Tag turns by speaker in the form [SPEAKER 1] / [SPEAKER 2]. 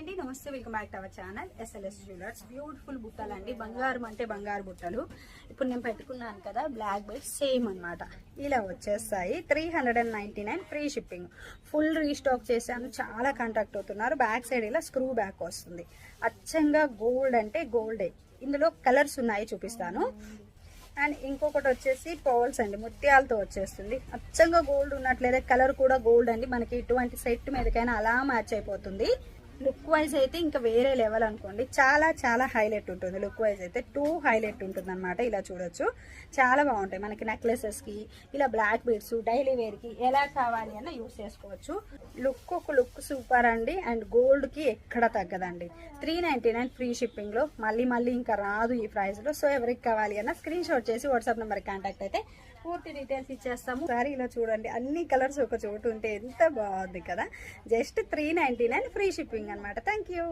[SPEAKER 1] అండి నమస్తే, welcome back to our channel SLS jewellers. Beautiful బుట్టలు అండి, బంగారం అంటే బంగారు బుట్టలు. ఇప్పుడు నేను పెట్టుకున్నాను కదా బ్లాక్ బెడ్, సేమ్ అన్నమాట. ఇలా వచ్చేస్తాయి 399 ఫ్రీ షిప్పింగ్. ఫుల్ రీస్టాక్ చేశాను, చాలా కాంటాక్ట్ అవుతున్నారు. బ్యాక్ సైడ్ ఇలా స్క్రూ బ్యాక్ వస్తుంది. అచ్చంగా గోల్డ్ అంటే గోల్డే. ఇందులో కలర్స్ ఉన్నాయి, చూపిస్తాను. అండ్ ఇంకొకటి వచ్చేసి పర్ల్స్ అండి, ముత్యాలతో వచ్చేస్తుంది. అచ్చంగా గోల్డ్ ఉన్నట్లేదే, కలర్ కూడా గోల్డ్ అండి. మనకి ఇటువంటి సెట్ మీదకైనా అలా మ్యాచ్ అయిపోతుంది. లుక్ వైజ్ అయితే ఇంకా వేరే లెవెల్ అనుకోండి. చాలా చాలా హైలైట్ ఉంటుంది. లుక్ వైజ్ అయితే టూ హైలైట్ ఉంటుంది అనమాట. ఇలా చూడొచ్చు, చాలా బాగుంటాయి. మనకి నెక్లెసెస్ కి ఇలా బ్లాక్ బీడ్స్, డైలీ వేర్ కి ఎలా కావాలి అన్న యూస్ చేసుకోవచ్చు. లుక్ ఒక లుక్ సూపర్ అండి. అండ్ గోల్డ్ కి ఎక్కడ తగ్గదండి. 399 ఫ్రీ షిప్పింగ్ లో మళ్ళీ ఇంకా రాదు ఈ ప్రైస్ లో. సో ఎవరికి కావాలి అన్న స్క్రీన్ షాట్ చేసి వాట్సాప్ నెంబర్ కాంటాక్ట్ అయితే పూర్తి డీటెయిల్స్ ఇచ్చేస్తాము. సారీ ఇలా చూడండి, అన్ని కలర్స్ ఒక చోటు ఉంటే ఎంత బాగుంది కదా. జస్ట్ 399 ఫ్రీ షిప్పింగ్ అనమాట. Thank you.